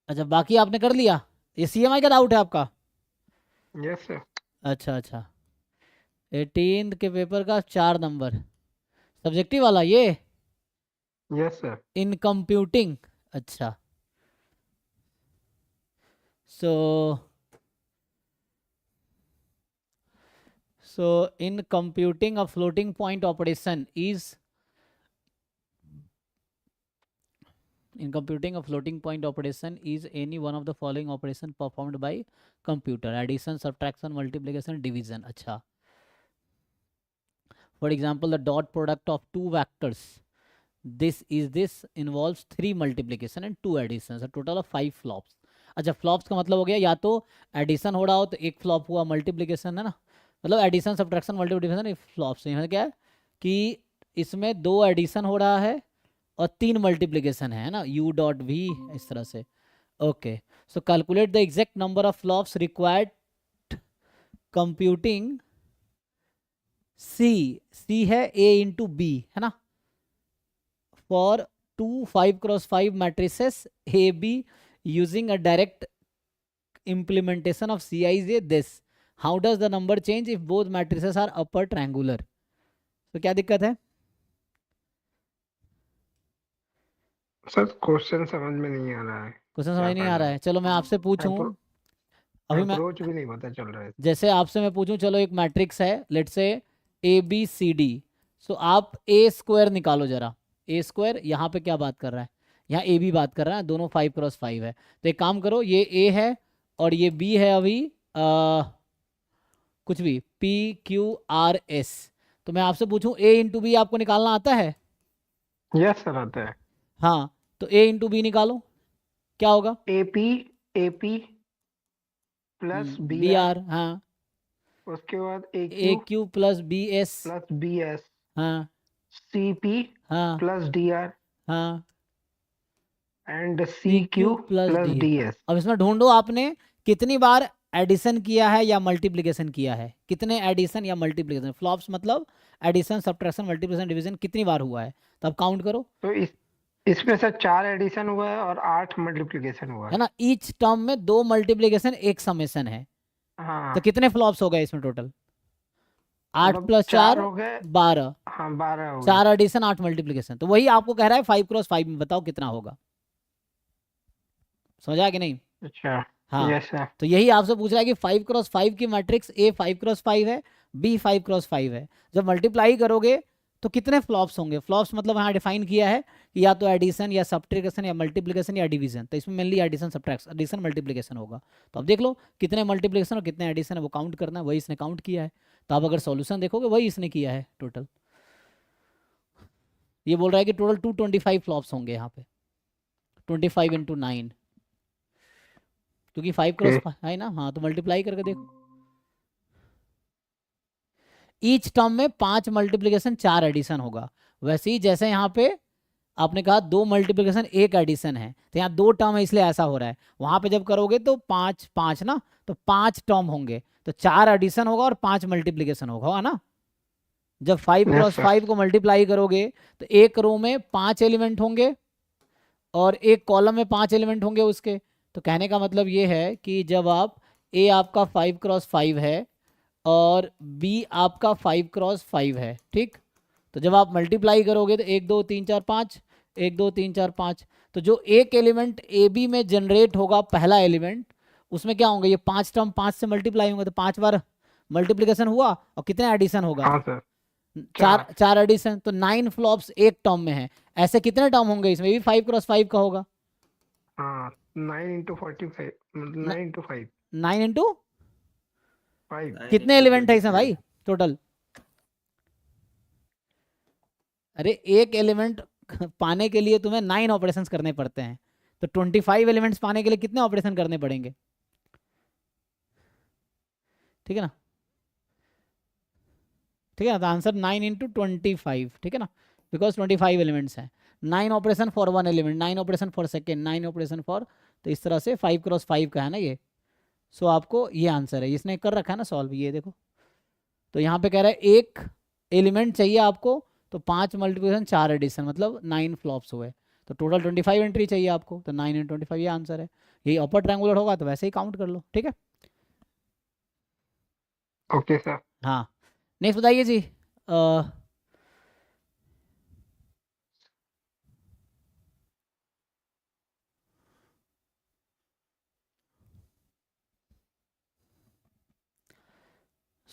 अच्छा, बाकी आपने कर लिया? ये सीएमआई का डाउट है आपका? Yes sir. अच्छा अच्छा। 18 के पेपर का 4 नंबर, सब्जेक्टिव वाला ये, यस सर। In computing. अच्छा, सो in computing a floating point operation is in computing a floating point operation is any one of the following operation performed by computer: addition, subtraction, multiplication, division. अच्छा, for example the dot product of two vectors this involves 3 multiplication and 2 additions, a total of 5 flops. अच्छा, flops का मतलब हो गया या तो addition हो रहा हो तो एक फ्लॉप हुआ, मल्टीप्लिकेशन है ना, मतलब एडिशन सब्ट्रैक्शन मल्टीप्लिकेशन फ्लॉप्स। यहाँ क्या है कि इसमें 2 एडिशन हो रहा है और 3 मल्टीप्लिकेशन है ना, u डॉट v इस तरह से। Okay, so calculate the exact number of flops required computing C है a इंटू बी है ना, for 2 5x5 matrices A B using a direct implementation of Cij this. How does the number change if both matrices are upper triangular? तो क्या दिक्कत है? Sir question समझ में नहीं आ रहा है। क्वेश्चन क्या समझ नहीं आ पढ़ना रहा है? है? चलो मैं आपसे पूछूं, अभी मैं अप्रोच भी नहीं पता चल रहा है। जैसे आपसे मैं पूछूं, चलो एक मैट्रिक्स है लेट से ए बी सी डी, सो आप ए स्क्वायर निकालो जरा। ए स्क्वायर यहाँ पे क्या बात कर रहा है? यहाँ ए बी बात कर रहा है, दोनों 5x5 है। तो एक काम करो, ये ए है और ये बी है अभी कुछ भी पी क्यू आर एस। तो मैं आपसे पूछूं ए इंटू बी आपको निकालना आता है? यस सर आता है। हाँ, तो ए इंटू बी निकालो, क्या होगा? AP AP plus B B R, R, हाँ। उसके बाद A A Q Q plus B S, plus B S, हाँ सी पी हाँ प्लस डी आर हाँ, and C P Q Q plus plus D. D S. अब इसमें ढूंढो आपने कितनी बार एडिशन किया है या मल्टीप्लिकेशन किया है, कितने एडिशन या मल्टीप्लिकेशन। फ्लॉप्स मतलब एडिशन सब्ट्रैक्शन मल्टीप्लिकेशन डिवीजन कितनी बार हुआ है, तो अब काउंट करो। तो इसमें सर 4 एडिशन हुआ है और 8 मल्टीप्लिकेशन हुआ है है। ना, ईच टर्म में 2 मल्टीप्लिकेशन 1 समेशन है, तो हाँ कितने फ्लॉप्स हो गए इसमें टोटल? 8 मतलब प्लस 4 4, हो गए। 12। हाँ 12 हो गए। 4 एडिशन 8 मल्टीप्लिकेशन, तो वही आपको कह रहा है 5x5 में बताओ कितना होगा। समझा कि नहीं? अच्छा। हाँ, यस सर। तो यही आपसे पूछ रहा है कि 5x5 की मैट्रिक्स ए 5x5 है, बी 5x5 है, जब मल्टीप्लाई करोगे तो कितने फ्लॉप्स होंगे। फ्लॉप्स मतलब यहाँ डिफाइन किया है कि या तो एडिशन या सब्ट्रैक्शन या मल्टीप्लिकेशन या डिवीजन, तो इसमें mainly addition subtraction addition multiplication होगा। तो अब देख लो कितने मल्टीप्लिकेशन और कितने एडिशन है वो काउंट करना है, वही इसने काउंट किया है। तो आप अगर सॉल्यूशन देखोगे वही इसने किया है टोटल। ये बोल रहा है कि टोटल 225 फ्लॉप्स होंगे यहाँ पे, 25 × 9, क्योंकि 5x5 है ना। हाँ, तो मल्टीप्लाई करके देखो, ईच टर्म में 5 मल्टीप्लिकेशन 4 एडिशन होगा। वैसे ही जैसे यहाँ पे आपने कहा 2 मल्टीप्लिकेशन 1 एडिशन है, तो यहाँ 2 टर्म है इसलिए ऐसा हो रहा है। वहां पे जब करोगे तो 5 5 ना, तो 5 टर्म होंगे, तो 4 एडिशन होगा और 5 मल्टीप्लिकेशन होगा ना। जब 5 यस क्रॉस सर। 5 को मल्टीप्लाई करोगे तो एक रो में 5 एलिमेंट होंगे और एक कॉलम में 5 एलिमेंट होंगे उसके। तो कहने का मतलब ये है कि जब आप ए आपका 5x5 है और बी आपका 5x5 है, ठीक, तो जब आप मल्टीप्लाई करोगे तो 1 2 3 4 5, 1 2 3 4 5, तो जो एक एलिमेंट ए बी में जनरेट होगा पहला एलिमेंट, उसमें क्या होंगे, ये 5 टर्म 5 से मल्टीप्लाई होंगे, तो 5 बार मल्टीप्लिकेशन हुआ और कितने एडिशन होगा? हाँ सर। 4 4। 4 एडिशन, तो 9 फ्लॉप्स एक टर्म में है। ऐसे कितने टर्म होंगे इसमें, भी 5x5 का होगा। हाँ 9 × 45 मतलब 9 × 5। 9 इंटू 5। कितने एलिमेंट है इसमें भाई टोटल? अरे एक एलिमेंट पाने के लिए तुम्हें 9 ऑपरेशन करने पड़ते हैं, तो 25 एलिमेंट्स पाने के लिए कितने ऑपरेशन करने पड़ेंगे? ठीक है ना, ठीक है ना, तो आंसर 9 × 25, ठीक है ना, बिकॉज 25 एलिमेंट्स हैं। 9 operation for 1 element, 9 operation for second, 9 operation for, तो इस तरह से 5x5 का है ना ये। सो आपको ये आंसर है, इसने कर रखा है ना सॉल्व, ये देखो। तो यहाँ पे कह रहा है एक एलिमेंट चाहिए आपको, तो 5 मल्टीप्लिकेशन 4 एडिशन मतलब 9 फ्लॉप्स हुए। तो टोटल 25 एंट्री चाहिए आपको, तो 9 × 25 ये आंसर है। यही अपर ट्रायंगुलर होगा तो वैसे ही काउंट कर लो, ठीक है। Okay sir. हाँ, नेक्स्ट बताइए जी।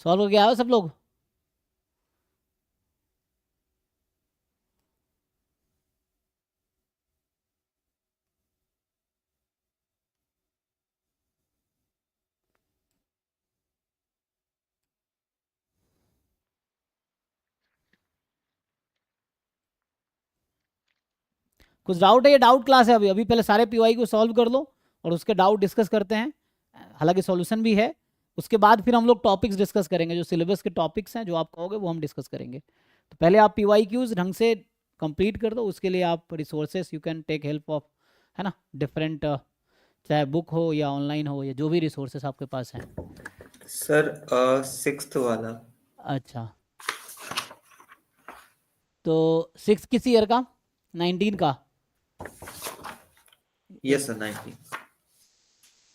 सॉल्व करके आए हो सब लोग? कुछ डाउट है? ये डाउट क्लास है अभी, अभी पहले सारे पीवाई को सॉल्व कर लो और उसके डाउट डिस्कस करते हैं, हालांकि सॉल्यूशन भी है। उसके बाद फिर हम लोग टॉपिक्स डिस्कस करेंगे, जो सिलेबस के टॉपिक्स हैं जो आप कहोगे वो हम डिस्कस करेंगे। तो पहले आप पीवाई क्यूज ढंग से कंप्लीट कर दो, उसके लिए आप resources you can take help of, है ना, डिफरेंट, चाहे बुक हो या ऑनलाइन हो या जो भी रिसोर्सेस आपके पास हैं। सर 6th वाला। अच्छा, तो 6 किस ईयर का? 19 का? Yes sir 19।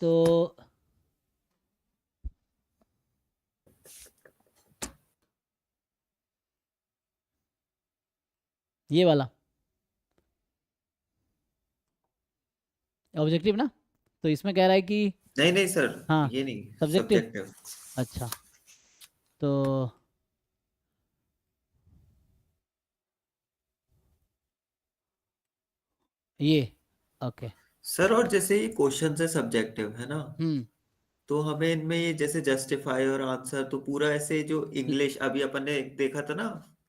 तो ये वाला ऑब्जेक्टिव ना, तो इसमें कह रहा है कि नहीं नहीं सर, हाँ ये नहीं, सब्जेक्टिव। सब्जेक्टिव। अच्छा, तो ये ओके। सर और जैसे ये क्वेश्चन है सब्जेक्टिव है ना, हम्म, तो हमें इनमें ये जैसे जस्टिफाई और आंसर तो पूरा ऐसे जो इंग्लिश अभी अपन ने देखा था ना,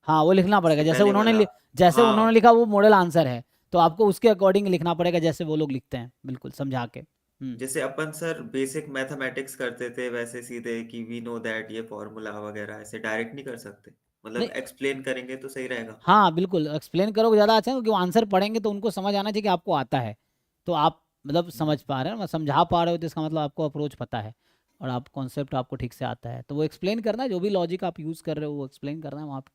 हाँ वो लिखना पड़ेगा इसके जैसे पहले उन्होंने वाला। जैसे उन्होंने हाँ, लिखा वो मॉडल आंसर है, तो आपको उसके अकॉर्डिंग लिखना पड़ेगा जैसे वो लोग लिखते हैं, बिल्कुल समझा के। जैसे अपन सर बेसिक मैथमेटिक्स करते थे वैसे सीधे कि वी नो दैट ये फॉर्मूला वगैरह ऐसे डायरेक्ट नहीं कर सकते, मतलब नहीं, एक्सप्लेन करेंगे तो सही रहेगा। हाँ बिल्कुल एक्सप्लेन करोगे ज़्यादा अच्छा है, क्योंकि वो आंसर पढ़ेंगे तो उनको समझ आना चाहिए कि आपको आता है, तो आप मतलब समझ पा रहे हो ना, समझा पा रहे हो, तो इसका मतलब आपको अप्रोच पता है और आप कॉन्सेप्ट आपको ठीक से आता है, तो वो एक्सप्लेन करना है, जो भी लॉजिक आप यूज़ कर रहे हो वो एक्सप्लेन करना है वहाँ पे।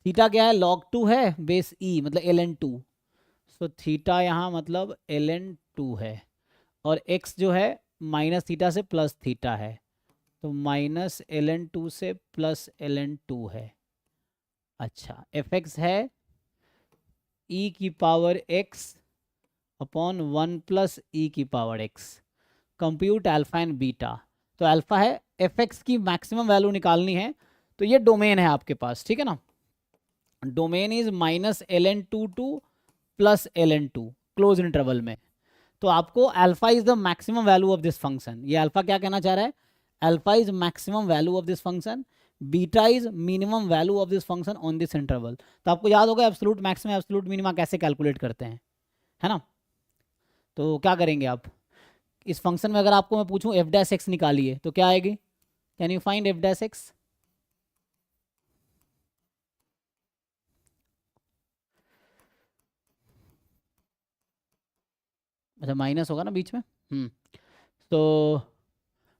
थीटा क्या है? log 2 है, बेस ई मतलब ln 2, सो थीटा यहाँ मतलब ln 2 है, और x जो है माइनस थीटा से प्लस थीटा है, तो -ln 2 से +ln 2 है। अच्छा, fx है e की पावर x अपॉन 1 + e की power x, compute alpha and beta. तो अल्फा है, fx की मैक्सिमम वैल्यू निकालनी है, तो ये डोमेन है आपके पास, ठीक है ना, domain is -ln2 to +ln2 close interval में। तो आपको alpha is the maximum value of this function, ये अल्फा क्या कहना चाह रहा है? Alpha is maximum value of this function, beta is minimum value of this function on this interval. तो आपको याद होगा एब्सोल्यूट मैक्सिमम एब्सोल्यूट मिनिमा कैसे कैलकुलेट करते हैं, है ना। तो क्या करेंगे आप इस फंक्शन में, अगर आपको मैं पूछूं f' निकालिए तो क्या आएगी? Can you find f'? अच्छा माइनस होगा ना बीच में। तो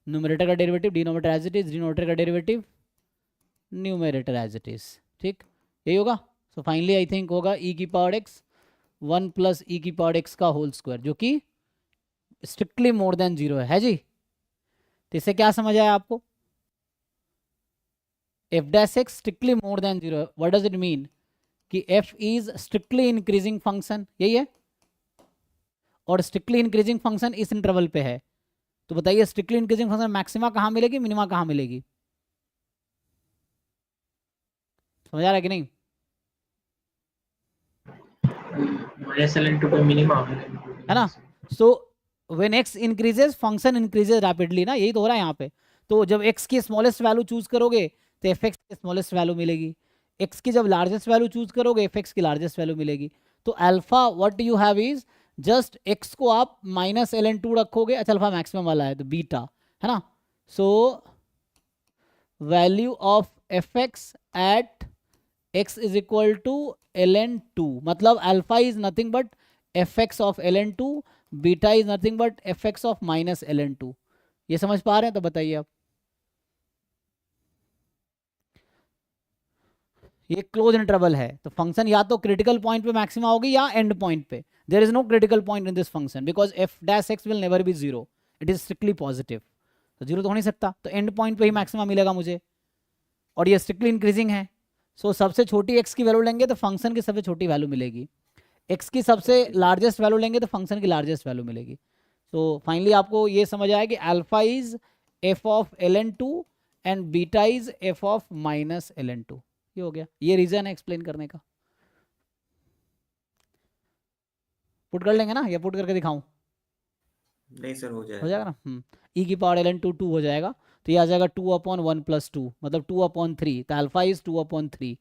न्यूमरेटर का derivative denominator as it is, denominator का derivative numerator as it is, ठीक, यही होगा। सो फाइनली आई थिंक होगा e की पावर x 1 + e की पावर x का होल स्क्वायर, जो कि स्ट्रिक्टली मोर देन 0 है जी। तो इससे क्या समझ आया आपको? f' strictly more than 0, what does it mean? कि f is strictly increasing function, यही है, और स्ट्रिक्टली इंक्रीजिंग फंक्शन इस इंटरवल पे है। तो बताइए स्ट्रिक्टली इंक्रीजिंग फंक्शन मैक्सिमा कहाँ मिलेगी, मिनिमा कहाँ मिलेगी? समझ आ रहा है कि नहीं? -ln2 पे मिनिमा है ना। So when x increases function increases rapidly ना, यही तो हो रहा है यहाँ पे। तो जब x की स्मॉलेस्ट वैल्यू चूज करोगे तो fx की स्मॉलेस्ट वैल्यू मिलेगी, x की जब लार्जेस्ट वैल्यू चूज करोगे fx की लार्जेस्ट वैल्यू मिलेगी। तो alpha what you have is just x को आप -ln2 रखोगे, अच्छा अल्फा मैक्सिमम वाला है तो बीटा, है ना। So value of fx at x is equal to ln2, मतलब alpha is nothing but fx of ln2, beta is nothing but fx of -ln2। ये समझ पा रहे हैं? तो बताइए आप। ये क्लोज इंटरवल है, तो फंक्शन या तो क्रिटिकल पॉइंट पे मैक्सिमा होगी या एंड पॉइंट पे. There is no critical point in this function because F dash X will never be zero, it is strictly positive. तो जीरो तो हो नहीं सकता, तो एंड पॉइंट पे ही मैक्सिमा मिलेगा मुझे, और ये स्ट्रिक्टली इंक्रीजिंग है. सो सबसे छोटी एक्स की वैल्यू लेंगे तो फंक्शन की सबसे छोटी वैल्यू मिलेगी, एक्स की सबसे लार्जेस्ट वैल्यू लेंगे तो फंक्शन की लार्जेस्ट वैल्यू मिलेगी. तो फाइनली आपको ये समझ आया कि alpha is F of ln2 and beta is F of minus ln2. ये हो गया, ये रीजन है एक्सप्लेन करने का. पुट कर लेंगे ना, या पुट करके दिखाऊं? नहीं सर, हो हो जाएगा. जाएगा ना. ई की पावर ln2 2 हो जाएगा, तो ये आ जाएगा 2/1 + 2 मतलब 2/3. तो alpha is 2/3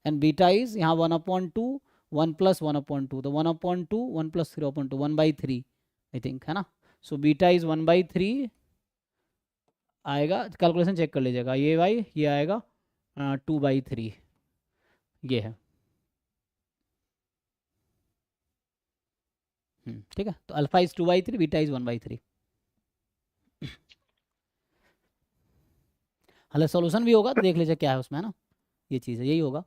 and beta is यहाँ 1/2 1 + 1/2, तो 1/2 1 + 3/2 1/3 आई थिंक, है ना. सो बीटा इज 1/3 आएगा, कैलकुलेशन चेक कर लीजिएगा. ये भाई ये आएगा 2/3, ये है. ठीक है, तो अल्फा इज 2/3, बीटा इज 1/3. हालांकि सॉल्यूशन भी होगा तो देख लीजिए क्या है उसमें, है ना. ये चीज़ है, यही होगा.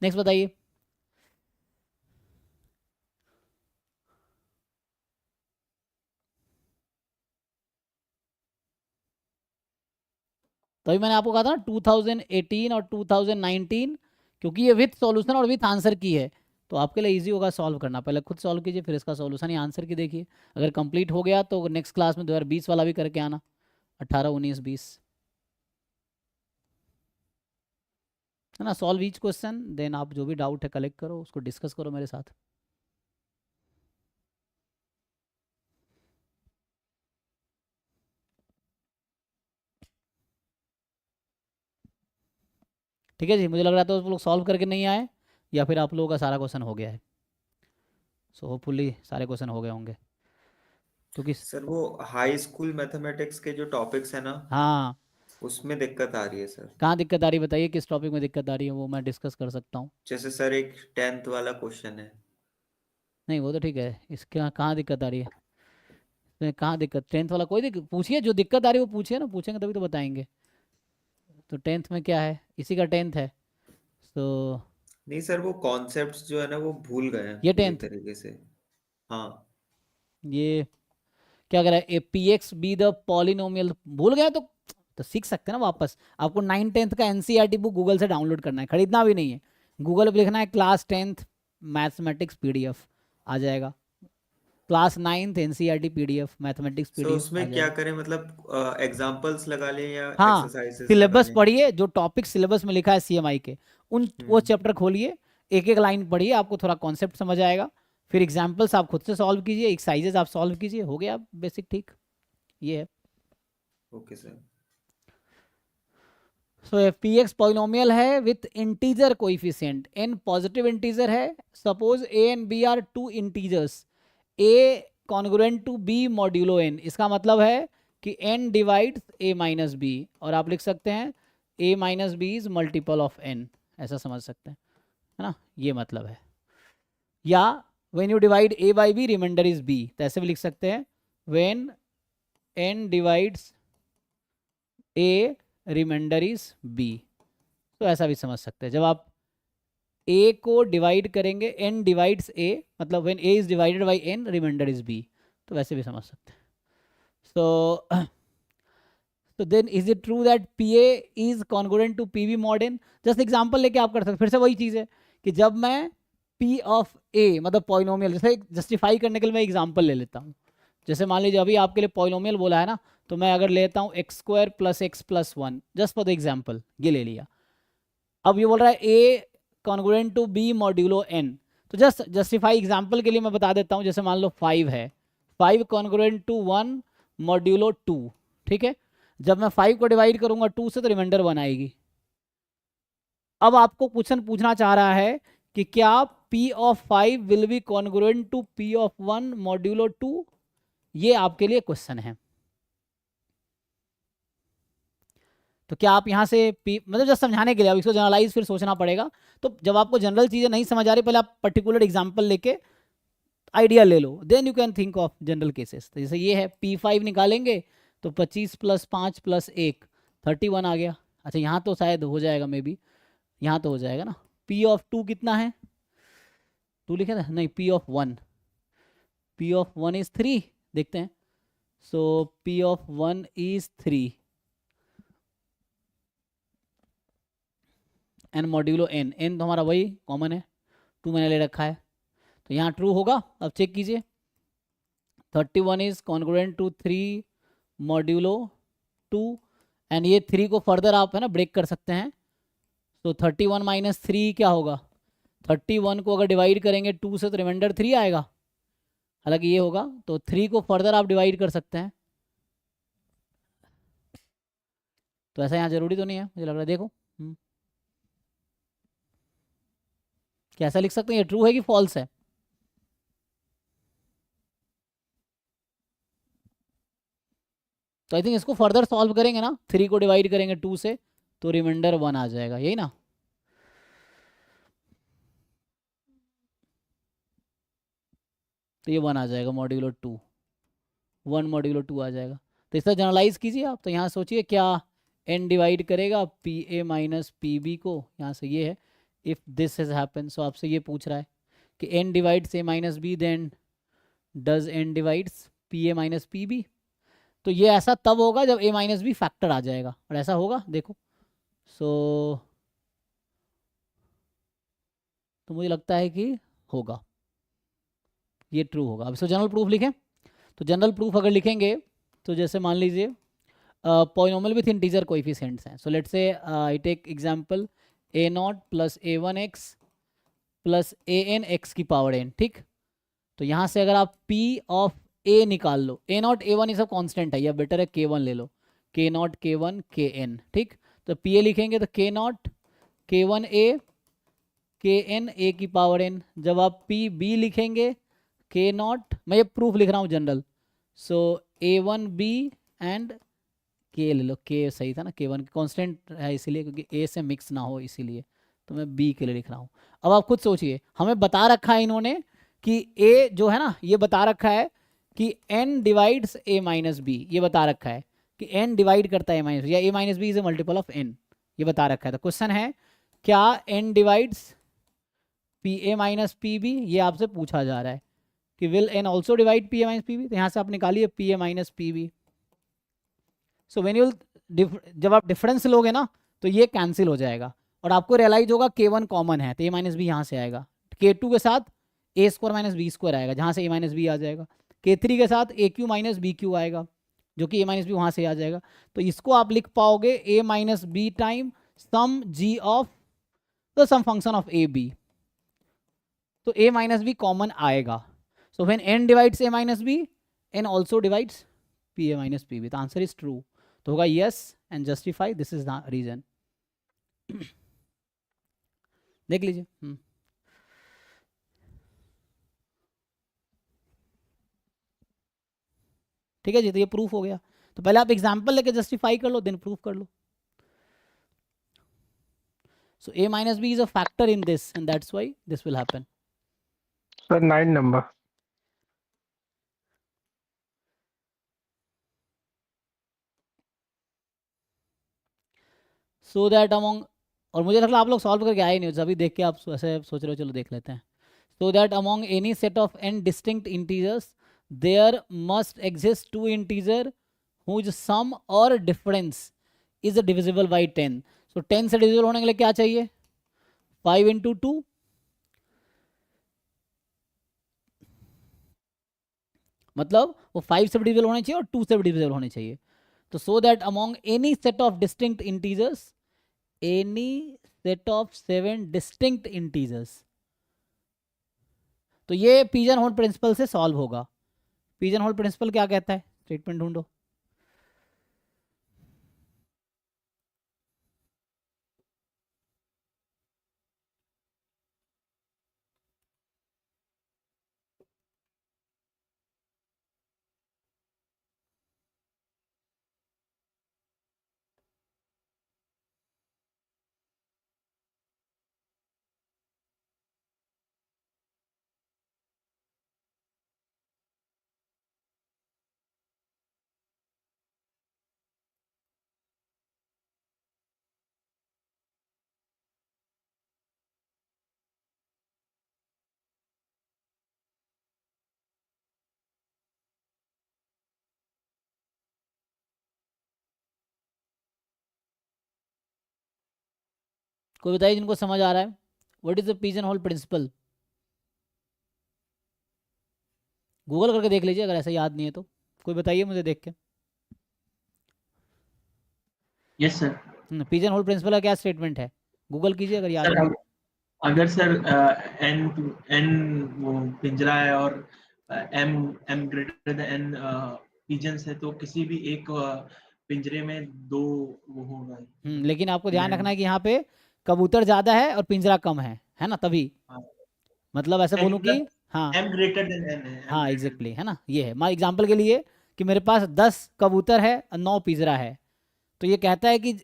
नेक्स्ट बताइए. तो अभी मैंने आपको कहा था ना 2018 और 2019, क्योंकि ये विथ सॉल्यूशन और विथ आंसर की है तो आपके लिए इजी होगा सॉल्व करना. पहले खुद सॉल्व कीजिए, फिर इसका सॉल्यूशन या आंसर की देखिए. अगर कंप्लीट हो गया तो नेक्स्ट क्लास में 2020 वाला भी करके आना, 18 19 20, है ना. सॉल्व ईच क्वेश्चन, देन आप जो भी डाउट है कलेक्ट करो, उसको डिस्कस करो मेरे साथ. ठीक है जी, मुझे लग रहा था उस लोग सॉल्व करके नहीं आए, या फिर आप लोगों का सारा क्वेश्चन हो गया है. सो होपफुली सारे क्वेश्चन हो गए होंगे, क्योंकि सर वो हाई स्कूल मैथमेटिक्स के जो टॉपिक्स है ना, हाँ, उसमें दिक्कत आ रही है सर. कहाँ दिक्कत आ रही है बताइए, किस टॉपिक में दिक्कत आ रही है, वो मैं डिस्कस कर सकता हूँ. जैसे सर एक 10th वाला क्वेश्चन है. नहीं वो तो ठीक है, इसके कहाँ दिक्कत आ रही है, इसमें कहाँ दिक्कत. 10th वाला कोई दिक्कत पूछिए, जो दिक्कत आ रही है वो पूछिए ना, पूछेंगे तभी तो बताएंगे. तो 10th में क्या है, इसी का 10th है. तो नहीं सर, वो कॉन्सेप्ट्स जो है ना वो भूल गए हैं ये पूरी 10th, तरीके से. हाँ. ये क्या कह रहा है, A P x be the polynomial भूल गए तो सीख सकते हैं ना वापस. आपको 9th-10th का एनसीईआरटी बुक गूगल से डाउनलोड करना है, खरीदना भी नहीं है. गूगल पे लिखना है क्लास 10th मैथमेटिक्स पीडीएफ, आ जाएगा. Class 9th NCERT PDF mathematics so PDF आ उसमें क्या जाएगा. करें, मतलब एग्जांपल्स लगा लें या हाँ, एक्सरसाइजेस लगा सिलेबस लें? पढ़िए, जो टॉपिक सिलेबस में लिखा है सीएमआई के, वो हम्म. चैप्टर खोलिए, एक एक लाइन पढ़िए, आपको थोड़ा कॉन्सेप्ट समझ आएगा. फिर एग्जाम्पल्स आप खुद से सॉल्व कीजिए, एक्सरसाइजेज आप सॉल्व कीजिए, हो गया बेसिक. ठीक, ये है. Okay sir. So F P X polynomial है with integer coefficient, N positive integer है. Suppose A and B are two integers, A congruent to B modulo N. इसका मतलब है कि N divides A minus B, और आप लिख सकते हैं A minus B is multiple of N, ऐसा समझ सकते हैं, है ना. ये मतलब है. या when you divide A by B remainder is B, तो ऐसे भी लिख सकते हैं when N divides A remainder is B, तो ऐसा भी समझ सकते हैं. जब आप a को डिवाइड करेंगे, n डिवाइड्स a, मतलब when a is divided by n remainder is b, तो वैसे भी समझ सकते हैं. so then is it true that PA is congruent to PB mod n? Just example लेके आप कर सकते हैं. फिर से वही चीज़ है कि जब मैं P ऑफ A मतलब पॉलिनोमियल, जैसे जस्टिफाई करने के लिए मैं एग्जांपल ले लेता हूँ. जैसे मान लीजिए अभी आपके लिए पॉलिनोमियल बोला है ना, तो मैं अगर लेता हूँ x² + x + 1, just for the example ये ले लिया. अब ये बोल रहा है A congruent to B modulo n, तो जस्ट जस्टिफाई एग्जांपल के लिए मैं बता देता हूँ. जैसे मान लो 5 है, 5 कॉन्ग्रुएंट टू 1 मॉड्यूलो 2. ठीक है, जब मैं 5 को डिवाइड करूंगा 2 से तो रिमाइंडर 1 आएगी. अब आपको क्वेश्चन पूछना चाह रहा है कि क्या P of 5 will be congruent to P of 1 modulo 2. ये आपके लिए क्वेश्चन है. तो क्या आप यहाँ से मतलब जस्ट समझाने के लिए, अब इसको जनरलाइज फिर सोचना पड़ेगा. तो जब आपको जनरल चीज़ें नहीं समझ आ रही, पहले आप पर्टिकुलर एग्जांपल लेके आइडिया ले लो, then you can think of general cases. तो जैसे ये है P5 निकालेंगे तो 25 + 5 + 1 31 आ गया। अच्छा यहाँ तो शायद हो जाएगा, मे बी यहाँ तो हो जाएगा ना। P ऑफ 2 कितना है, 2 लिखे था नहीं, P ऑफ 1 इज 3, देखते हैं। So P of 1 is 3 N modulo N, N तो हमारा वही कॉमन है, 2 मैंने ले रखा है, तो यहाँ ट्रू होगा। अब चेक कीजिए, 31 is congruent to 3 modulo 2, and ये 3 को फर्दर आप है ना ब्रेक कर सकते हैं। तो 31 - 3 क्या होगा, 31 को अगर डिवाइड करेंगे 2 से तो रिमाइंडर 3 आएगा, हालांकि ये होगा, तो 3 को फर्दर आप डिवाइड कर सकते हैं। तो ऐसा यहाँ जरूरी तो नहीं है, मुझे लग रहा है, देखो कैसा लिख सकते हैं, ये ट्रू है कि फॉल्स है। तो आई थिंक इसको फर्दर सॉल्व करेंगे ना, 3 को डिवाइड करेंगे 2 से तो रिमाइंडर 1 आ जाएगा, यही ना। तो ये 1 आ जाएगा मॉड्यूलो 2, 1 मॉड्यूलो 2 आ जाएगा। तो इसका जनरलाइज कीजिए आप, तो यहाँ सोचिए क्या n डिवाइड करेगा PA - PB को, यहाँ से ये है, if this has happen. So आपसे ये पूछ रहा है कि n divides A - B, then does n divides PA - PB। तो ये ऐसा तब होगा जब A - B फैक्टर आ जाएगा, और ऐसा होगा देखो। सो तो मुझे लगता है कि होगा, ये ट्रू होगा। अब इसको जनरल प्रूफ लिखें, तो जनरल प्रूफ अगर लिखेंगे तो जैसे मान लीजिए पॉलिनोमियल विथ इंटीजर कोएफिशिएंट्स हैं। So let's say I take example a0 + a1x + an x की पावर n, ठीक। तो यहाँ से अगर आप p ऑफ a निकाल लो, a0 a1 ये सब कांस्टेंट है, या बेटर है k1 ले लो, k0 k1 kn, ठीक। तो pa लिखेंगे तो k0 k1a kn a की पावर n। जब आप pb लिखेंगे k0, मैं ये प्रूफ लिख रहा हूँ general, so a1b and k ले लो, k सही था ना, k1 कांस्टेंट है इसीलिए, क्योंकि a से मिक्स ना हो इसीलिए, तो मैं b के लिए लिख रहा हूँ। अब आप खुद सोचिए, हमें बता रखा है इन्होंने कि a जो है ना, ये बता रखा है कि n डिवाइड्स a - b, ये बता रखा है कि n डिवाइड करता है a - b, या a - b is a multiple of n, ये बता रखा है। तो क्वेश्चन है क्या n डिवाइड्स PA - PB, ये आपसे पूछा जा रहा है कि will n also divide PA - PB। तो यहाँ से आप निकालिए PA - PB। So when you जब आप डिफरेंस लोगे ना तो ये कैंसिल हो जाएगा, और आपको रियलाइज होगा k1 कॉमन है, तो a - b यहाँ से आएगा, k2 के साथ a² - b² आएगा, जहाँ से a - b आ जाएगा, k3 के साथ aq - bq आएगा, जो कि a - b वहाँ से आ जाएगा। तो इसको आप लिख पाओगे a - b time some g of the some function of a b, तो a - b कॉमन आएगा। So when n divides a - b, n also divides PA - PB। The answer is true, तो होगा yes and justify, this is the reason. देख लीजिए। ठीक है जी, तो ये प्रूफ हो गया। तो पहले आप एग्जांपल लेके जस्टिफाई कर लो, देन प्रूफ कर लो। सो a - b is a factor in this, and that's why this will happen. Sir 9 number. So that among, और मुझे लग रहा है आप लोग सॉल्व करके आए नहीं हो, अभी देख के आप ऐसे सोच रहे हो, चलो देख लेते हैं। So that among any set of n distinct integers, there must exist two integer whose sum or difference is divisible by 10. So 10 से डिविजिबल होने के लिए क्या चाहिए, 5 × 2, मतलब वो 5 से डिविजिबल होने चाहिए और 2 से डिविजिबल होने चाहिए। तो so that among any set of distinct integers, any set of 7 distinct integers, तो ये पिजन होल प्रिंसिपल से सॉल्व होगा। पिजन होल प्रिंसिपल क्या कहता है, स्टेटमेंट ढूंढो। कोई बताइए जिनको समझ आ रहा है, what is the pigeon hole principle? Google करके देख लीजिए अगर ऐसा याद नहीं है तो, कोई बताइए मुझे देख के। Yes sir. Pigeon hole principle का क्या स्टेटमेंट है, गूगल कीजिए अगर याद सर है। अगर सर एन वो पिंजरा है और M greater than N pigeons है, तो किसी भी एक पिंजरे में 2 वो होगा। लेकिन आपको ध्यान लैंड। रखना है कि यहाँ पे कबूतर ज़्यादा है और पिंजरा कम है ना, तभी हाँ। मतलब ऐसे बोलूँ कि हाँ एम ग्रेटर देन एन है। हाँ एग्जैक्टली, है ना, ये है मैं एग्जाम्पल के लिए कि मेरे पास 10 कबूतर है और 9 पिंजरा है, तो ये कहता है कि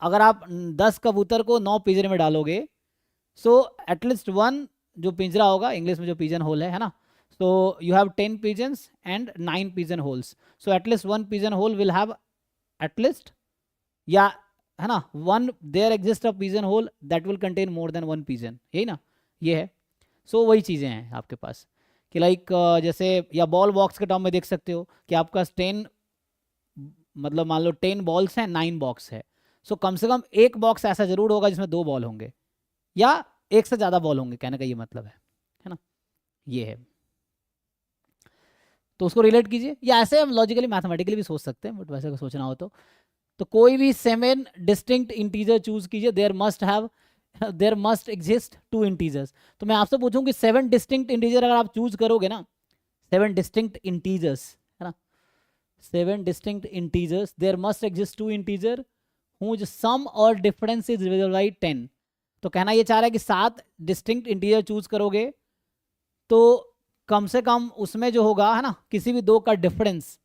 अगर आप 10 कबूतर को 9 पिंजरे में डालोगे, सो एटलीस्ट 1 जो पिंजरा होगा, इंग्लिश में जो पिजन होल है ना, so you have 10 pigeons and 9 pigeon holes, so at least 1 pigeon hole will have at least, या है ना, 1 there exist a pigeon hole that will contain more than 1 pigeon, यही ना, ये है। सो वही चीज़ें हैं आपके पास कि लाइक जैसे, या बॉल बॉक्स के टर्म में देख सकते हो कि आपका 10, मतलब मान लो 10 बॉल्स हैं, 9 बॉक्स है, सो कम से कम एक बॉक्स ऐसा जरूर होगा जिसमें 2 बॉल होंगे या एक से ज़्यादा बॉल होंगे, कहने का ये मतलब है ना, ये है। तो उसको रिलेट कीजिए, या ऐसे हम लॉजिकली मैथमेटिकली भी सोच सकते हैं, बट वैसे अगर सोचना हो तो कोई भी 7 डिस्टिंक्ट इंटीजर चूज कीजिए, देयर मस्ट एग्जिस्ट 2 इंटीजर्स। तो मैं आपसे पूछूं कि 7 डिस्टिंक्ट इंटीजर अगर आप चूज करोगे ना, 7 डिस्टिंक्ट इंटीजर्स, है ना, 7 distinct integers, there must exist 2 integer whose sum और डिफरेंस इज डिविजिबल बाई 10। तो कहना ये चाह रहा है कि 7 डिस्टिंक्ट इंटीजर चूज करोगे तो कम से कम उसमें जो होगा, है ना, किसी भी 2 का डिफरेंस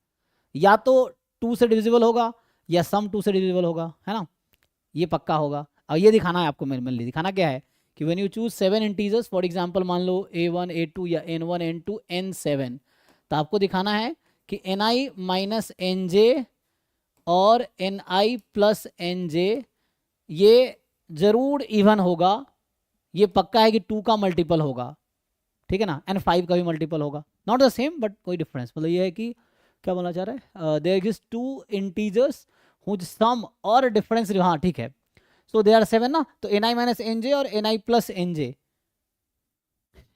या तो 2 से डिविजिबल होगा या सम 2 से डिविजिबल होगा, है ना, ये पक्का होगा। अब ये दिखाना है आपको, मेनली दिखाना क्या है कि when you choose 7 integers, for example मान लो a1 a2 या n1 n2 n7, तो आपको दिखाना है कि ni माइनस nj और ni प्लस nj ये जरूर इवन होगा, ये पक्का है कि 2 का मल्टीपल होगा, ठीक है ना, एंड 5 का भी मल्टीपल होगा, नॉट द सेम बट कोई डिफरेंस, मतलब ये है कि क्या बोलना चाह रहा है, there exist 2 integers whose sum और डिफरेंस, हाँ ठीक है, सो दे आर 7 ना, तो ni माइनस nj और ni प्लस nj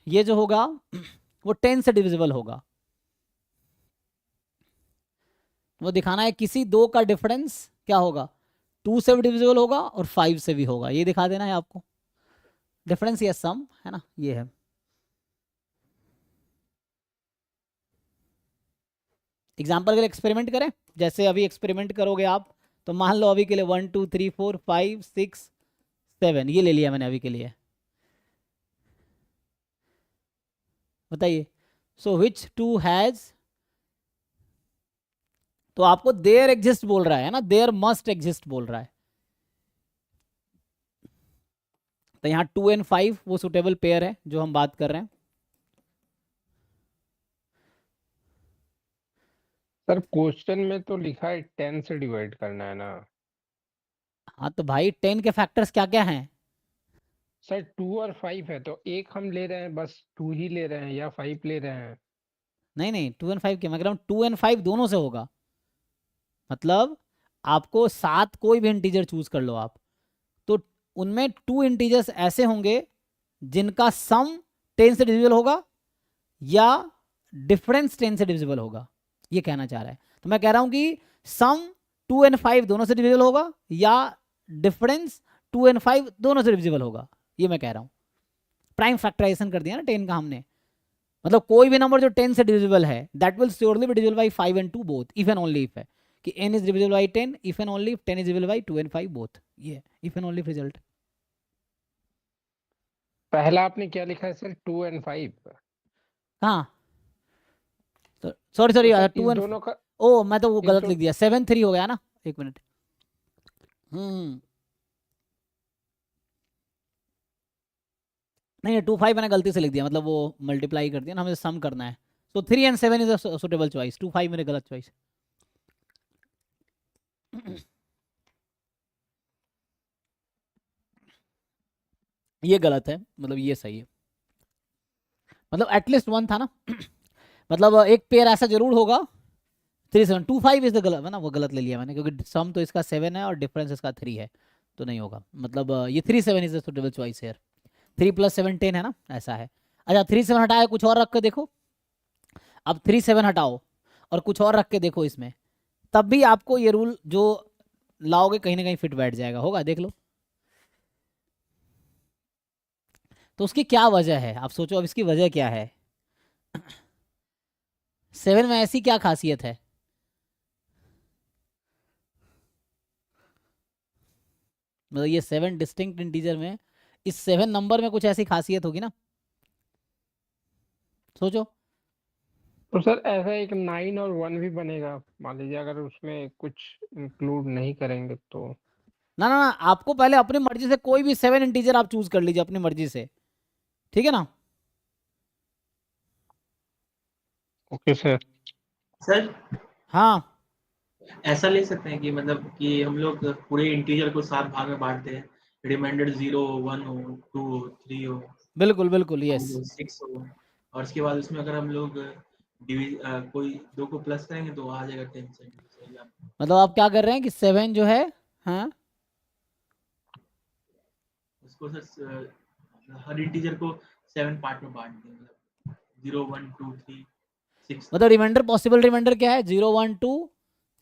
ये जो होगा वो 10 से डिविजिबल होगा। वो दिखाना है किसी 2 का डिफरेंस क्या होगा, 2 से भी डिविजिबल होगा और 5 से भी होगा, ये दिखा देना है आपको, डिफरेंस या सम, है ना, ये है। एग्जाम्पल के लिए एक्सपेरिमेंट करें, जैसे अभी एक्सपेरिमेंट करोगे आप, तो मान लो अभी के लिए 1 2 3 4 5 6 7 ये ले लिया मैंने अभी के लिए, बताइए, सो विच 2 हैज, तो आपको देयर एग्जिस्ट बोल रहा है ना, देयर मस्ट एग्जिस्ट बोल रहा है, तो यहाँ 2 and 5 वो सुटेबल पेयर है जो हम बात कर रहे हैं। सर क्वेश्चन में तो लिखा है 10 से डिवाइड करना है ना। हाँ तो भाई 10 के फैक्टर्स क्या क्या हैं? सर 2 और 5 है, तो एक हम ले रहे हैं, बस 2 ही ले रहे हैं या 5 ले रहे हैं? नहीं नहीं 2 and 5 क्या, मैं कह रहा हूँ 2 and 5 दोनों से होगा, मतलब आपको 7 कोई भी इंटीजर चूज कर लो आप, तो उनमें 2 इंटीजर्स ऐसे होंगे जिनका सम 10 से डिविजिबल होगा या डिफरेंस 10 से डिविजिबल होगा, ये कहना चाह रहा है। तो मैं कह रहा हूं कि सम 2 and 5 दोनों से डिविजिबल होगा या डिफरेंस 2 and 5 दोनों से डिविजिबल होगा, ये मैं कह रहा हूं। प्राइम फैक्टराइजेशन कर दिया ना 10 का हमने, मतलब कोई भी नंबर जो 10 से डिविजिबल है that will surely be divisible by 5 and 2 both, if and only if है कि n is divisible by 10, if and only if 10 is divisible by 2 and 5 both, ये इफ एंड ओनली रिजल्ट। पहला आपने क्या लिखा है सर, 2 and 5? हाँ sorry sorry तो सर 2 इस and दोनों का ओ मैं तो वो इस गलत दो लिख दिया, 7 3 हो गया ना, एक मिनट। नहीं नहीं 2 5 मैंने गलती से लिख दिया, मतलब वो मल्टीप्लाई कर दिया ना, हमें सम करना है, तो 3 and 7 is a suitable choice, 2 5 मेरे गलत चॉइस। ये गलत है, मतलब ये सही है, मतलब एटलीस्ट 1 था ना मतलब एक पेयर ऐसा जरूर होगा 3 7 2 5 इज द गलत है ना, वो गलत ले लिया मैंने क्योंकि सम तो इसका 7 है और डिफरेंस इसका 3 है, तो नहीं होगा, मतलब ये 3 7 is the suitable choice here. 3 + 7 10 है ना, ऐसा है। अच्छा 3 7 हटाया, कुछ और रख के देखो। अब 3 7 हटाओ और कुछ और रख के देखो इसमें, तब भी आपको ये रूल जो लाओगे कहीं ना कहीं फिट बैठ जाएगा, होगा, देख लो। तो उसकी क्या वजह है, आप सोचो अब इसकी वजह क्या है। 7 में ऐसी क्या खासियत है? मतलब ये 7 डिस्टिंक्ट इंटीजर में, इस 7 नंबर में कुछ ऐसी खासियत होगी ना, सोचो। तो सर ऐसा एक 9 और 1 भी बनेगा, मान लीजिए अगर उसमें कुछ इंक्लूड नहीं करेंगे तो। ना ना ना, आपको पहले अपनी मर्जी से कोई भी 7 इंटीजर आप चूज कर लीजिए अपनी मर्जी से, ठीक है ना। Okay sir. सर हाँ ऐसा ले सकते हैं कि मतलब कि हम लोग पूरे इंटीजर को 7 भाग में बांटते हैं, रिमाइंडर 0 1 हो, 2 हो, 3 हो, बिल्कुल बिल्कुल, 5 यस। हो, 6 हो, और उसके बाद उसमें अगर हम लोग कोई 2 को प्लस करेंगे तो आ जाएगा 10 से। सही आप मतलब आप क्या कर रहे हैं कि 7 जो है, हाँ उसको सर हर इंटीजर को 7 पार्ट में बांट दें, मतलब 0 1 2 3 6 मतलब रिमाइंडर, पॉसिबल रिमाइंडर क्या है, 0 1 2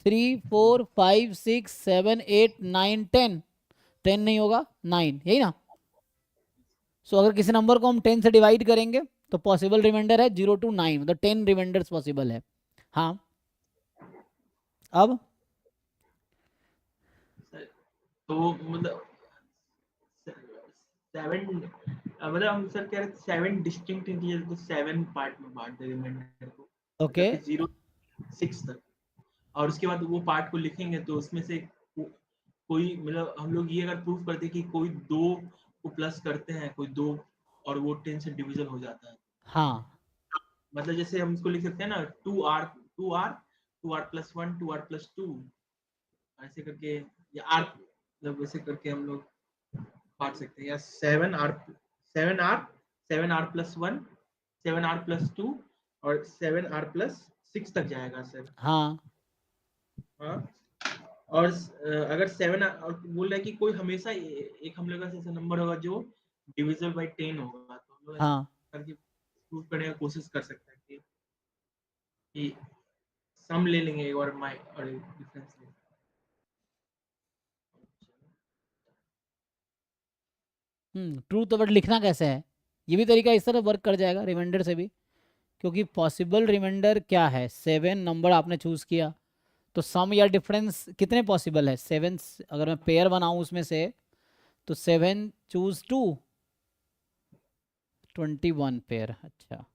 3 4 5 6 7 8 9 10। 10 नहीं होगा, 9, यही ना। सो अगर किसी नंबर को हम 10 से डिवाइड करेंगे तो पॉसिबल रिमाइंडर है 0 to 9, मतलब 10 रिमाइंडर्स पॉसिबल है। हाँ अब सर, तो मतलब 7 मतलब हम सर कह रहे थे 7 डिस्टिंक्ट इंटीजर को 7 पार्ट में बांट दें रिमाइंडर को, ओके। मतलब कि 0 6 तक, और उसके बाद वो पार्ट को लिखेंगे तो उसमें से कोई मतलब हम लोग ये अगर प्रूफ करते कि कोई 2 को प्लस करते हैं, कोई 2 और वो 10 से डिवीजन हो जाता है, हाँ मतलब जैसे हम इसको लिख सकते हैं ना 2r 2r 2r + 1 2r + 2, ऐसे करके, या r मतलब वैसे करके हम लोग बांट सकते हैं, या 7r 7r 7r + 1 7r + 2 और 7r + 6 तक जाएगा सर। हाँ हाँ, और अगर 7 और बोल रहा है कि कोई हमेशा एक हम लोग का ऐसा नंबर होगा जो डिविजिबल बाय 10 होगा, तो हम लोग ऐसा हाँ। करके प्रूव करने की कोशिश कर सकते हैं कि सम ले लेंगे एक और माइ और डिफरेंस ले। ट्रू तो बट लिखना कैसे है, ये भी तरीका इस तरह वर्क कर जाएगा रिमाइंडर से भी, क्योंकि पॉसिबल रिमाइंडर क्या है, 7 नंबर आपने चूज किया, तो सम या डिफरेंस कितने पॉसिबल है, 7, अगर मैं पेयर बनाऊं उसमें से, तो 7 चूज 2, 21 पेयर। अच्छा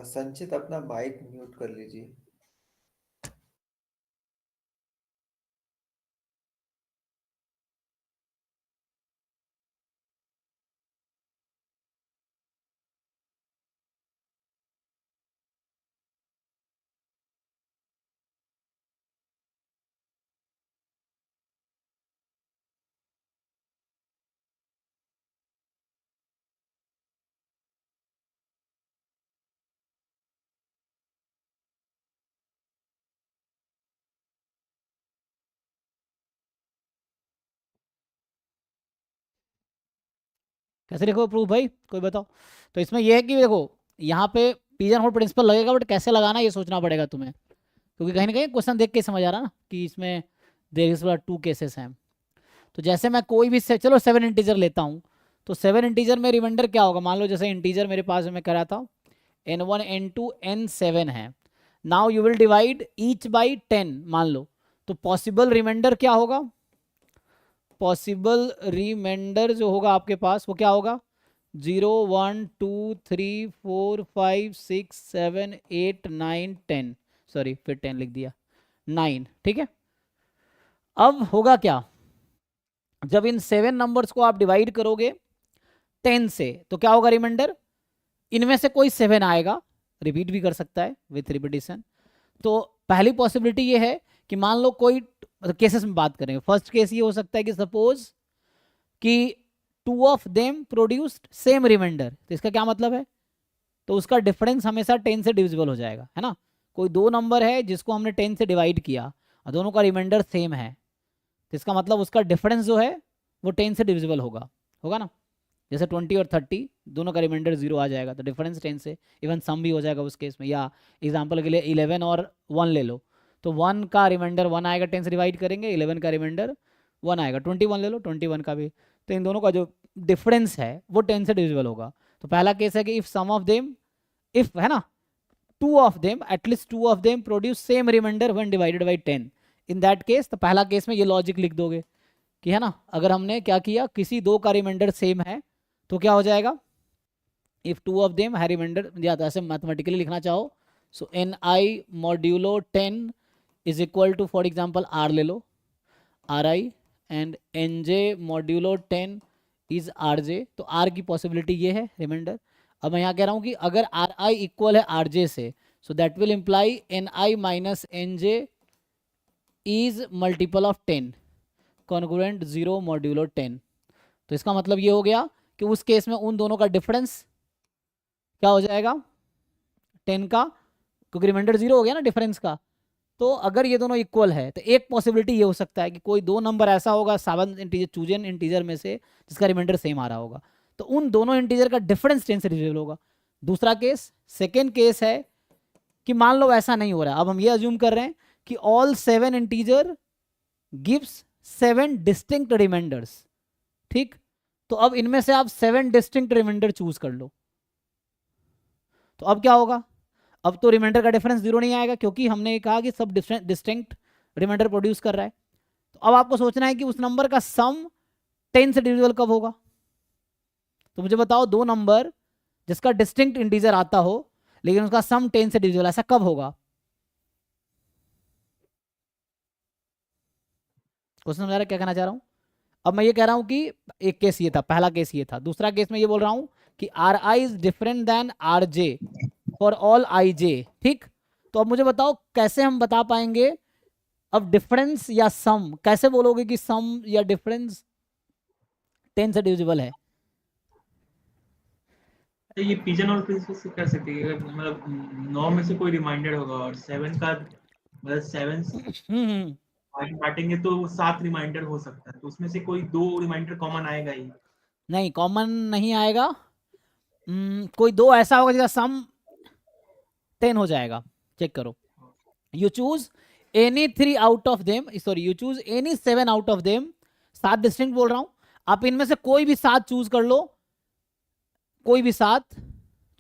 संचित अपना माइक म्यूट कर लीजिए। कैसे लिखो प्रूफ भाई, कोई बताओ। तो इसमें यह है कि देखो यहाँ पे पिजन होल प्रिंसिपल लगेगा, बट कैसे लगाना ये सोचना पड़ेगा तुम्हें, क्योंकि कहीं ना कहीं क्वेश्चन देख के समझ आ रहा ना कि इसमें देयर इज 2 केसेस हैं। तो जैसे मैं कोई भी चलो 7 इंटीजर लेता हूँ, तो 7 इंटीजर में रिमाइंडर क्या होगा, मान लो जैसे इंटीजर मेरे पास मैं करा था n1 n2 n7 है। Now you will divide each by 10 मान लो, तो पॉसिबल रिमाइंडर क्या होगा, पॉसिबल रिमाइंडर जो होगा आपके पास वो क्या होगा 0 1 2 3 4 5 6 7 8 9 10, सॉरी फिर 10 लिख दिया, 9, ठीक है। अब होगा क्या, जब इन 7 नंबर्स को आप डिवाइड करोगे 10 से तो क्या होगा रिमाइंडर, इनमें से कोई 7 आएगा, रिपीट भी कर सकता है विथ रिपीटिशन। तो पहली पॉसिबिलिटी ये है कि मान लो कोई केसेस में बात करेंगे, फर्स्ट केस ये हो सकता है कि सपोज कि 2 of them produced same remainder, तो इसका क्या मतलब है, तो उसका डिफरेंस हमेशा 10 से डिविजिबल हो जाएगा, है ना। कोई 2 नंबर है जिसको हमने 10 से डिवाइड किया और दोनों का रिमाइंडर सेम है, तो इसका मतलब उसका डिफरेंस जो है वो 10 से डिविजिबल होगा ना। जैसे 20 और 30 दोनों का रिमाइंडर 0 आ जाएगा, तो डिफरेंस 10 से, इवन सम भी हो जाएगा उस केस में। या एग्जांपल के लिए 11 और 1 ले लो, तो 1 का रिमाइंडर 1 आएगा, 10 से डिवाइड करेंगे, 11 का रिमाइंडर 1 आएगा, 21 ले लो, 21 का भी, तो इन दोनों का जो डिफरेंस है वो 10 से डिविजिबल होगा। तो पहला केस है कि if some of them, if है ना 2 of them, at least 2 of them produce same remainder when divided by 10, in that case, तो पहला केस में ये लॉजिक लिख दोगे कि है ना, अगर हमने क्या किया किसी 2 का रिमाइंडर सेम है तो क्या हो जाएगा, इफ 2 ऑफ देम है रिमाइंडर, या तो ऐसे मैथमेटिकली लिखना चाहो, so N I modulo 10 is equal to for example R ले लो, R I, and N J modulo 10 is R J, तो आर की पॉसिबिलिटी ये है रिमाइंडर। अब मैं यहाँ कह रहा हूँ कि अगर आर आई इक्वल है आर जे से, so that will imply N I minus N J is multiple of 10 congruent 0 modulo 10। तो इसका मतलब ये हो गया कि उस केस में उन दोनों का डिफरेंस क्या हो जाएगा 10 का, क्योंकि रिमाइंडर 0 हो गया ना डिफरेंस का। तो अगर ये दोनों इक्वल है तो एक पॉसिबिलिटी ये हो सकता है कि कोई 2 नंबर ऐसा होगा 7 इंटीजर चूजन इंटीजर में से जिसका रिमाइंडर सेम आ रहा होगा, तो उन दोनों इंटीजर का डिफरेंस 10 से डिविजिबल होगा। दूसरा केस, सेकेंड केस है कि मान लो ऐसा नहीं हो रहा, अब हम ये अज्यूम कर रहे हैं कि all 7 integer gives 7 distinct remainders, ठीक। तो अब इनमें से आप 7 डिस्टिंक्ट रिमाइंडर चूज कर लो, तो अब क्या होगा, अब तो रिमाइंडर का डिफरेंस 0 नहीं आएगा, क्योंकि हमने कहा कि सब डिस्टिंक्ट रिमाइंडर प्रोड्यूस कर रहा है। तो अब आपको सोचना है कि उस नंबर का सम 10 से डिविजिबल कब होगा, तो मुझे बताओ 2 नंबर जिसका डिस्टिंक्ट इंटीजर आता हो लेकिन उसका सम 10 से डिविजिबल, ऐसा कब होगा। क्वेश्चन समझ रहा है क्या कहना चाह रहा हूं। अब मैं ये कह रहा हूं कि एक केस ये था, पहला केस ये था, दूसरा केस में ये बोल रहा हूं कि R I is different than R J for all I J, ठीक। तो अब मुझे बताओ कैसे हम बता पाएंगे, अब डिफरेंस या सम कैसे बोलोगे कि सम या डिफरेंस 10 से डिविजिबल है। ये पिजन और प्रिंसिपल से कर सकते हैं, अगर मतलब 9 में से कोई रिमाइंडर होगा और 7 का मतलब 7 बांटेंगे तो 7 रिमाइंडर हो सकता है, तो उसमें से कोई 2 रिमाइंडर कॉमन आएगा ही नहीं, कॉमन नहीं आएगा, कोई 2 ऐसा होगा जिसका सम 10 हो जाएगा, चेक करो। You choose any 3 out of them, sorry you choose any 7 out of them, 7 distinct बोल रहा हूं, आप इनमें से कोई भी 7 चूज कर लो, कोई भी 7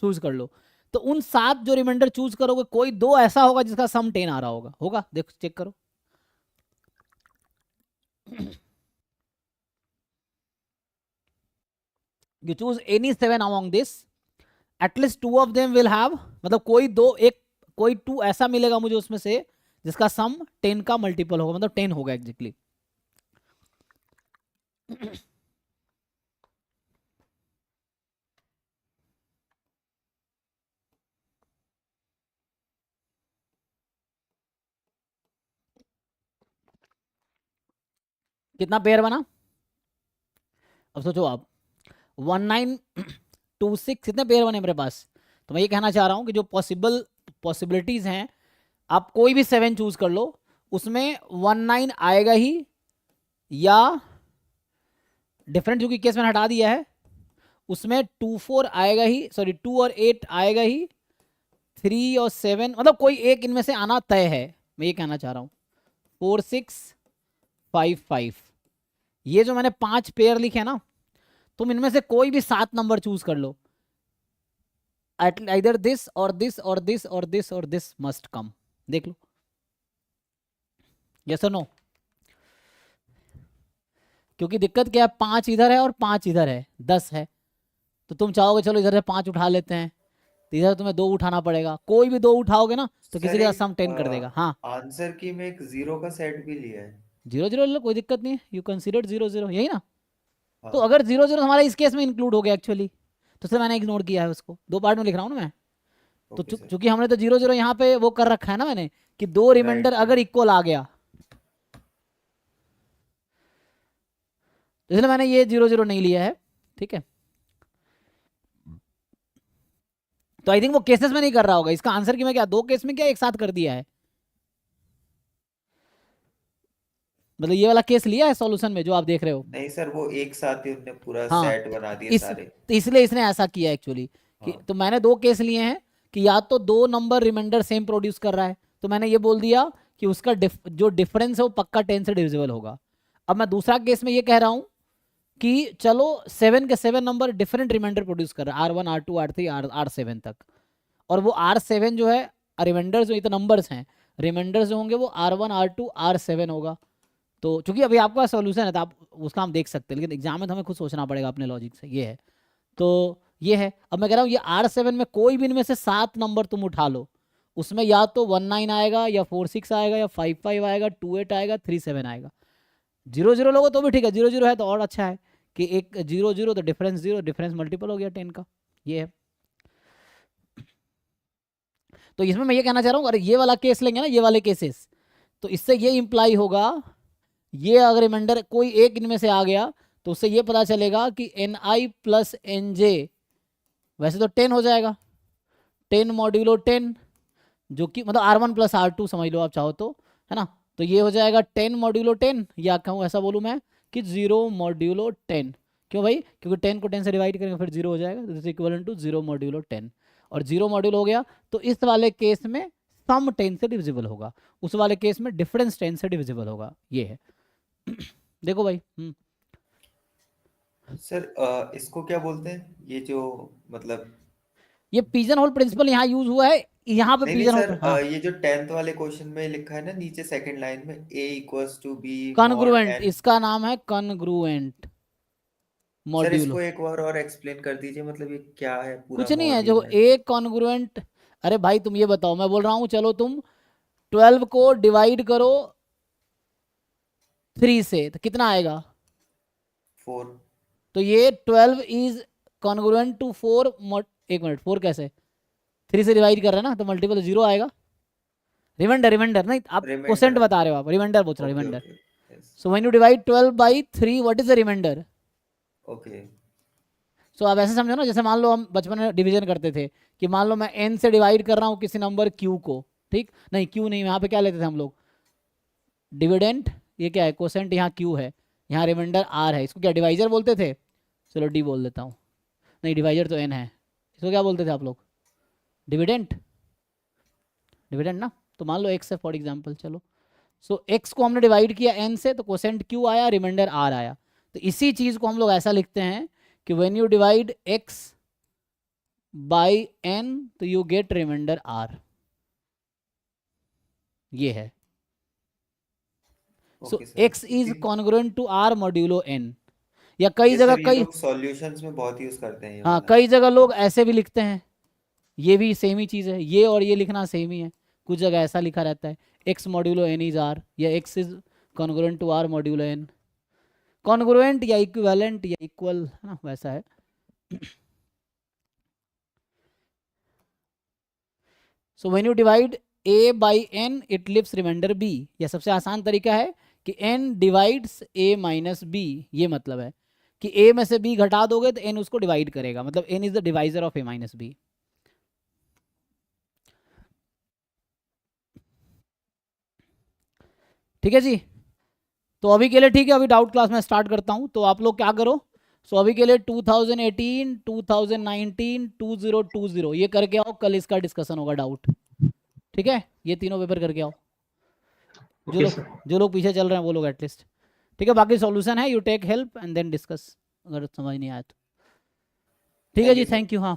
चूज कर लो, तो उन 7 जो रिमाइंडर चूज करोगे कोई 2 ऐसा होगा जिसका सम 10 आ रहा होगा, देखो चेक करो। You choose any 7 among this, at least 2 of them will have, मतलब कोई 2 ऐसा मिलेगा मुझे उसमें से जिसका सम 10 का मल्टीपल होगा, मतलब 10 होगा एग्जैक्टली। कितना पेयर बना, अब सोचो आप 1926 कितने पेयर बने मेरे पास। तो मैं ये कहना चाह रहा हूं कि जो पॉसिबिलिटीज हैं, आप कोई भी 7 चूज कर लो, उसमें 19 आएगा ही, या डिफरेंट जो कि केस मैंने हटा दिया है उसमें 2 4 आएगा ही, सॉरी 2 और 8 आएगा ही, 3 और 7 मतलब कोई एक इनमें से आना तय है, मैं ये कहना चाह रहा हूँ। 4 6 5 5, ये जो मैंने 5 पेयर लिखे ना, तुम इनमें से कोई भी 7 नंबर चूज कर लो, आइदर दिस और दिस और दिस और दिस और दिस मस्ट कम। देख लो, यस और नो? क्योंकि दिक्कत क्या है, 5 इधर है और 5 इधर है, 10 है, तो तुम चाहोगे चलो इधर से 5 उठा लेते हैं, तो इधर तुम्हें 2 उठाना पड़ेगा। कोई भी 2 उठाओगे ना तो किसी सर का एक सम 10 कर देगा। हाँ, आंसर की में एक 0 का सेट भी लिया है। 0 0 लो, कोई दिक्कत नहीं है, यू कंसीडर 0 0, यही ना? तो हाँ अगर 0 0 हमारा इस केस में इंक्लूड हो गया एक्चुअली, तो सर मैंने इग्नोर किया है उसको, 2 पार्ट में लिख रहा हूँ ना मैं। तो ओके सर, चूंकि हमने तो 0 0 यहाँ पे वो कर रखा है ना मैंने, कि 2 रिमाइंडर राइट अगर इक्वल आ गया, तो इसलिए मैंने ये 0 0 नहीं लिया है, ठीक है? तो आई थिंक वो केसेस में नहीं कर रहा होगा, इसका आंसर की मैं क्या 2 केस में क्या एक साथ कर दिया है, मतलब ये वाला केस लिया है सॉल्यूशन में जो आप देख रहे हो। नहीं सर, वो एक साथ ही उनने पूरा हाँ, सेट बना दिए इस सारे। तो इसलिए इसने ऐसा किया एक्चुअली कि, हाँ तो मैंने 2 केस लिए हैं कि या तो 2 नंबर रिमाइंडर सेम प्रोड्यूस कर रहा है, तो मैंने ये बोल दिया कि उसका जो डिफरेंस है वो पक्का 10 से डिविजिबल होगा। अब मैं दूसरा केस में ये कह रहा हूँ कि चलो 7 के 7 नंबर डिफरेंट रिमाइंडर प्रोड्यूस कर रहा है, R1 R2 R3 R7 तक, और वो R7 जो है रिमाइंडर जो इतने नंबर्स हैं, रिमाइंडर जो होंगे वो R1 R2 R7 होगा। तो चूंकि अभी आपका सॉल्यूशन है तो आप उसका हम देख सकते हैं, लेकिन एग्जाम में तो हमें खुद सोचना पड़ेगा अपने लॉजिक से, ये है। तो ये है, अब मैं कह रहा हूँ ये R7 में कोई भी इनमें से 7 नंबर तुम उठा लो, उसमें या तो 19 आएगा या 46 आएगा या 55 आएगा, 28 आएगा, 37 आएगा। 0 0 लोगो तो भी ठीक है, 0 0 है तो और अच्छा है कि एक 0 0 तो डिफरेंस 0, डिफरेंस मल्टीपल हो गया 10 का, ये है। तो इसमें मैं ये कहना चाह रहा हूँ, अरे ये वाला केस लेंगे ना, ये वाले केसेस, तो इससे ये इंप्लाई होगा, ये अगर रिमाइंडर कोई एक इनमें से आ गया तो उससे ये पता चलेगा कि Ni प्लस Nj वैसे तो 10 हो जाएगा, 10 मॉड्यूलो 10, जो कि मतलब R1 प्लस R2 समझ लो आप चाहो तो, है ना? तो ये हो जाएगा 10 मॉड्यूलो 10, या कहूँ ऐसा बोलूँ मैं कि 0 मॉड्यूलो 10। क्यों भाई? क्योंकि 10 को 10 से डिवाइड करेंगे फिर 0 हो जाएगा, दिस इक्वल टू 0 मॉड्यूलो 10, और 0 मॉड्यूल हो गया तो इस वाले केस में सम 10 से डिविजिबल होगा, उस वाले केस में डिफरेंस 10 से डिविजिबल होगा, ये है। देखो भाई, सर इसको क्या बोलते हैं, ये जो मतलब, ये पिजन होल प्रिंसिपल यहाँ यूज हुआ है, यहाँ पे नहीं नहीं पिजन सर, होल, हाँ, ये जो 10th वाले क्वेश्चन में लिखा है ना नीचे सेकंड लाइन में, A equals to B mod congruent, n। इसका नाम है कॉन्ग्रुएंट सर मॉड्यूलो। इसको एक बार और एक्सप्लेन कर दीजिए, मतलब ये क्या है, पूरा कुछ नहीं है, जो मॉड्यूल है। ए कॉन्ग्रुएंट, अरे भाई तुम ये बताओ, मैं बोल रहा हूँ चलो तुम 12 को डिवाइड करो 3 से तो कितना आएगा? 4। तो ये 12 इज कॉन्ग्रुएंट टू 4, एक मिनट, 4 कैसे 3 से डिवाइड कर रहे हैं ना, तो मल्टीपल 0 आएगा। रिमाइंडर, रिमाइंडर नहीं, आप क्वोशेंट रिमाइंडर, बता रहे हो, आप रिमाइंडर पूछ रहे हो, okay remainder. Okay, yes, so when you divide 12 by 3, what is the remainder? Okay. So आप ऐसे समझो ना, जैसे मान लो हम बचपन में डिवीजन करते थे कि मान लो मैं n से डिवाइड कर रहा हूँ किसी नंबर q को, ठीक नहीं, q नहीं, यहाँ पे क्या लेते थे हम लोग, डिविडेंट, ये क्या है कोसेंट, यहाँ q है, यहाँ रिमाइंडर r है, इसको क्या डिवाइजर बोलते थे? चलो d बोल देता हूँ, नहीं डिवाइजर तो n है, इसको क्या बोलते थे आप लोग? डिविडेंट, डिविडेंट ना। तो मान लो x है फॉर एग्जाम्पल, चलो सो x को हमने डिवाइड किया n से तो कोसेंट q आया, रिमाइंडर r आया। तो इसी चीज़ को हम लोग ऐसा लिखते हैं कि when you divide x by n तो यू गेट रिमाइंडर r, ये है। So okay sir, x is congruent to r modulo n, या कई ये जगह सर ये कई, लोग सॉल्यूशंस में बहुत यूज करते हैं ये हाँ वाला। कई जगह लोग ऐसे भी लिखते हैं, ये भी सेम ही चीज़ है, ये और ये लिखना सेम ही है, कुछ जगह ऐसा लिखा रहता है x modulo n is r, या x is congruent to r modulo n, congruent या इक्विवेलेंट या इक्वल, है ना, वैसा है। So when you divide a by n it leaves remainder b, या सबसे आसान तरीका है कि n divides a minus b, ये मतलब है कि a में से b घटा दोगे तो n उसको डिवाइड करेगा, मतलब n is the divisor of a minus b। ठीक है जी, तो अभी के लिए ठीक है, अभी डाउट क्लास में स्टार्ट करता हूँ, तो आप लोग क्या करो, सो अभी के लिए 2018, 2019, 2020 ये करके आओ, कल इसका डिस्कशन होगा डाउट। ठीक है, ये तीनों पेपर करके आओ। जो लोग पीछे चल रहे हैं वो लोग एटलीस्ट। ठीक है, बाकी सॉल्यूशन है, you take help and then discuss अगर समझ नहीं आया तो। ठीक है जी, थैंक यू। हाँ